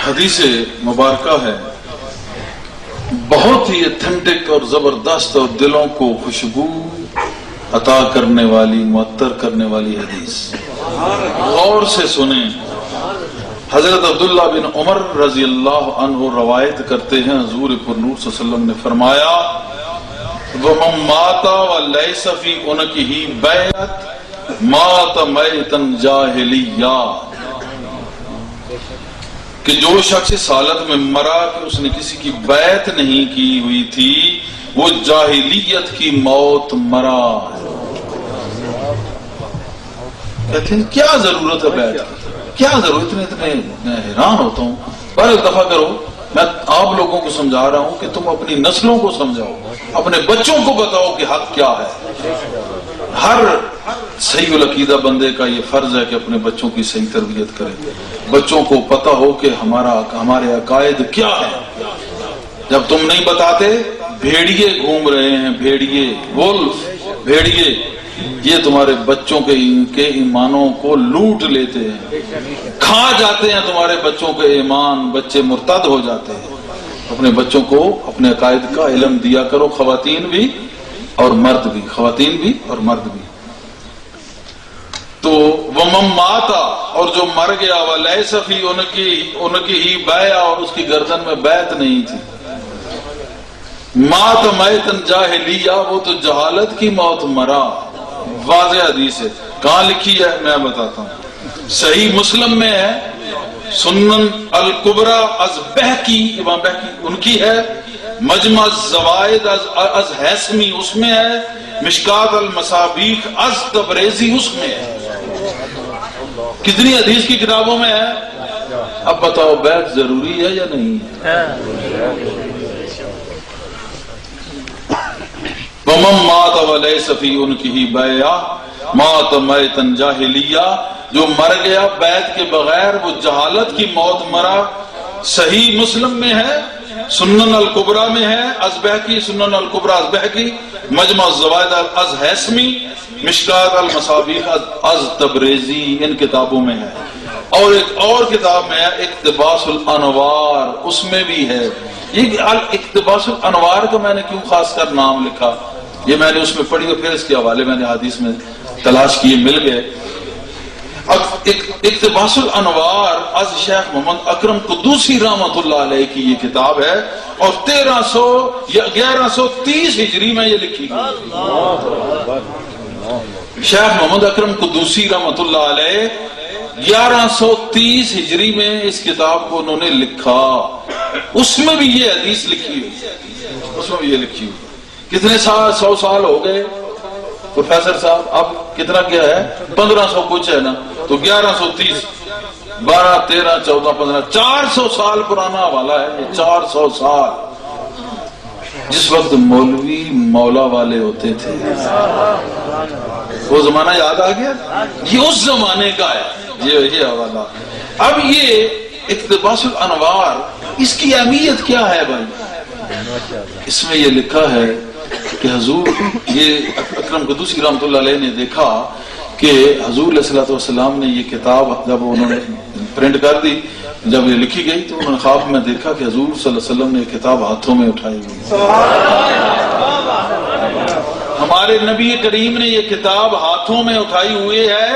حدیث مبارکہ ہے، بہت ہی اتھینٹک اور زبردست اور دلوں کو خوشبو عطا کرنے والی، معطر کرنے والی حدیث، غور سے سنیں۔ حضرت عبداللہ بن عمر رضی اللہ عنہ روایت کرتے ہیں، حضور پر نور صلی اللہ علیہ وسلم نے فرمایا وَمَن مَاتَ وَلَيْسَ فِي عُنُقِهِ بَيْعَةٌ مَاتَ مَيْتًا جَاهِلِيًّا، کہ جو شخص اس حالت میں مرا کہ اس نے کسی کی بیعت نہیں کی ہوئی تھی، وہ جاہلیت کی موت مرا۔ کہتے ہیں کیا ضرورت ہے بیعت کی، کیا ضرورت ہے؟ اتنے میں حیران ہوتا ہوں۔ پر ایک دفعہ کرو، میں آپ لوگوں کو سمجھا رہا ہوں کہ تم اپنی نسلوں کو سمجھاؤ، اپنے بچوں کو بتاؤ کہ حق کیا ہے۔ ہر صحیح العقیدہ بندے کا یہ فرض ہے کہ اپنے بچوں کی صحیح تربیت کرے، بچوں کو پتہ ہو کہ ہمارے عقائد کیا ہے۔ جب تم نہیں بتاتے، بھیڑیے گھوم رہے ہیں، بھیڑیے، وولف، بھیڑیے، یہ تمہارے بچوں کے ایمانوں کو لوٹ لیتے ہیں، کھا جاتے ہیں تمہارے بچوں کے ایمان، بچے مرتد ہو جاتے ہیں۔ اپنے بچوں کو اپنے عقائد کا علم دیا کرو، خواتین بھی اور مرد بھی، خواتین بھی اور مرد بھی۔ تو وَمَن مَاتَ، اور جو مر گیا، وَلَيْسَ فِي عُنُقِهِ بَيْعَةٌ، اور اس کی گردن میں بیعت نہیں تھی، مَاتَ مَيْتًا جَاهِلِيًّا، وہ تو جہالت کی موت مرا۔ واضح حدیث ہے، کہاں لکھی ہے میں بتاتا ہوں۔ صحیح مسلم میں ہے، سنن الکبریٰ از بہقی، امام بہقی ان کی ہے، مجمع الزوائد از ہیثمی اس میں ہے، مشکات المصابیح از تبریزی اس میں ہے۔ کتنی حدیث کی کتابوں میں ہے؟ اب بتاؤ بیعت ضروری ہے یا نہیں ہے؟ وَمَن مَاتَ وَلَيْسَ فِي عُنُقِهِ بَيْعَةٌ مَاتَ مَيْتًا جَاهِلِيًّا، جو مر گیا بیعت کے بغیر وہ جہالت کی موت مرا۔ صحیح مسلم میں ہے، سنن الکبریٰ میں ہے، از بہقی، سنن الکبریٰ از بہقی، مجمع الزوائد از ہیثمی، مشکات المصابیح از تبریزی، ان کتابوں میں ہے۔ اور ایک اور کتاب میں ہے اقتباس الانوار، اس میں بھی ہے۔ یہ اقتباس الانوار کا میں نے کیوں خاص کر نام لکھا، یہ میں نے اس میں پڑھی اور پھر اس کے حوالے میں نے حدیث میں تلاش کیے، مل گئے۔ اب اقتباس الانوار از شیخ محمد اکرم قدوسی رحمۃ اللہ علیہ کی یہ کتاب ہے، اور 1130 ہجری میں یہ لکھی گئی۔ شیخ محمد اکرم قدوسی رحمۃ اللہ علیہ 1130 ہجری میں اس کتاب کو انہوں نے لکھا، اس میں بھی یہ حدیث لکھی ہوئی، اس میں بھی یہ لکھی ہوئی۔ کتنے سال، 100 سال ہو گئے پروفیسر صاحب، اب کتنا کیا ہے، 1500 کچھ ہے نا، تو 1130، 12، 13، 14، 15، 400 سال پرانا حوالہ ہے یہ، 400 سال۔ جس وقت مولوی مولا والے ہوتے تھے، وہ زمانہ یاد آ گیا، یہ اس زمانے کا ہے یہ حوالہ۔ اب یہ اقتباس الانوار، اس کی اہمیت کیا ہے بھائی؟ اس میں یہ لکھا ہے کہ حضور، یہ اکرم قدوسی رحمۃ اللہ علیہ نے دیکھا کہ حضور علیہ الصلوۃ والسلام نے یہ کتاب جب انہوں نے پرنٹ کر دی، جب یہ لکھی گئی تو انہوں نے خواب میں دیکھا کہ حضور صلی اللہ علیہ وسلم نے یہ کتاب ہاتھوں میں اٹھائی ہوئی، ہمارے نبی کریم نے یہ کتاب ہاتھوں میں اٹھائی ہوئی ہے،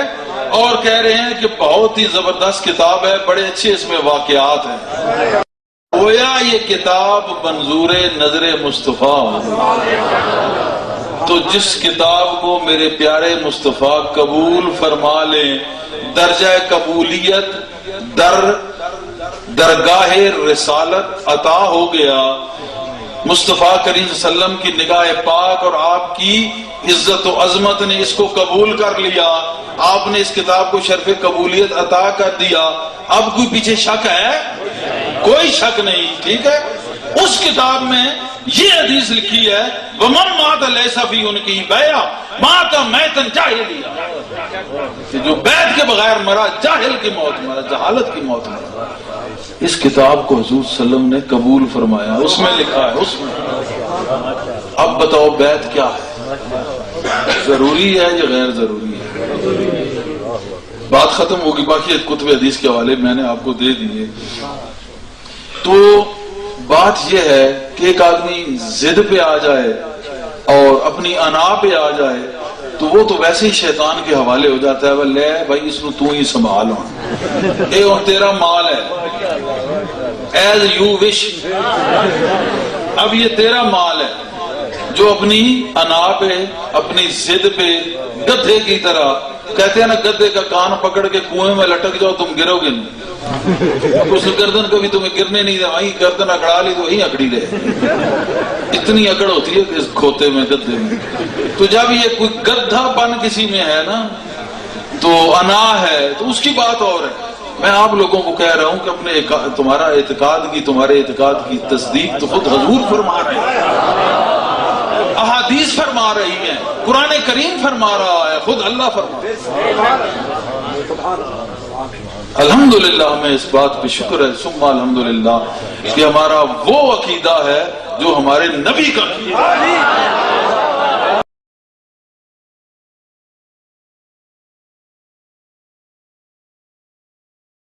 اور کہہ رہے ہیں کہ بہت ہی زبردست کتاب ہے، بڑے اچھے اس میں واقعات ہیں۔ گویا یہ کتاب منظور نظر مصطفیٰ، تو جس کتاب کو میرے پیارے مصطفیٰ قبول فرما لیں، درجہ قبولیت درگاہ رسالت عطا ہو گیا۔ مصطفیٰ کریم صلی اللہ علیہ وسلم کی نگاہ پاک اور آپ کی عزت و عظمت نے اس کو قبول کر لیا، آپ نے اس کتاب کو شرف قبولیت عطا کر دیا۔ اب کوئی پیچھے شک ہے؟ کوئی شک نہیں، ٹھیک ہے۔ اس کتاب میں یہ حدیث لکھی ہے، وَمَن مَاتَ لَيْسَ فِي عُنُقِهِ بَيْعَةٌ مَاتَ مَيْتًا جَاهِلِيًّا، کہ جو بیعت کے بغیر مرا، جاہل کی موت مرا، جہالت کی موت مرا۔ اس کتاب کو حضور صلی اللہ علیہ وسلم نے قبول فرمایا، اس میں لکھا ہے، اس میں۔ اب بتاؤ بیعت کیا ہے، ضروری ہے یا غیر ضروری ہے؟ بات ختم ہوگی، باقی کتب حدیث کے حوالے میں نے آپ کو دے دیے۔ تو بات یہ ہے کہ ایک آدمی ضد پہ آ جائے اور اپنی انا پہ آ جائے تو وہ تو ویسے ہی شیطان کے حوالے ہو جاتا ہے، وہ لے بھائی اس کو تو ہی سنبھال، اے اور تیرا مال ہے، ایز یو وش، اب یہ تیرا مال ہے، جو اپنی انا پہ اپنی ضد پہ گدھے کی طرح، کہتے ہیں نا گدھے کا کان پکڑ کے کنویں میں لٹک جاؤ تم گرو گے نہیں، اس گردن کبھی تمہیں گرنے نہیں دے، وہیں گردن اکڑا لی تو وہیں اکڑی رہے، اتنی اکڑ ہوتی ہے کہ اس کھوتے میں گدھے میں۔ تو جب یہ کوئی گدھا پن کسی میں ہے نا تو انا ہے تو اس کی بات اور ہے۔ میں آپ لوگوں کو کہہ رہا ہوں کہ اپنے تمہارا تمہارے اعتقاد کی تصدیق تو خود حضور فرما رہے ہیں، احادیث فرما رہی ہیں، قرآن کریم فرما رہا ہے، خود اللہ فرما رہا ہے۔ الحمدللہ ہمیں اس بات پہ شکر ہے، ثم الحمدللہ کہ ہمارا وہ عقیدہ ہے جو ہمارے نبی کا عقیدہ ہے۔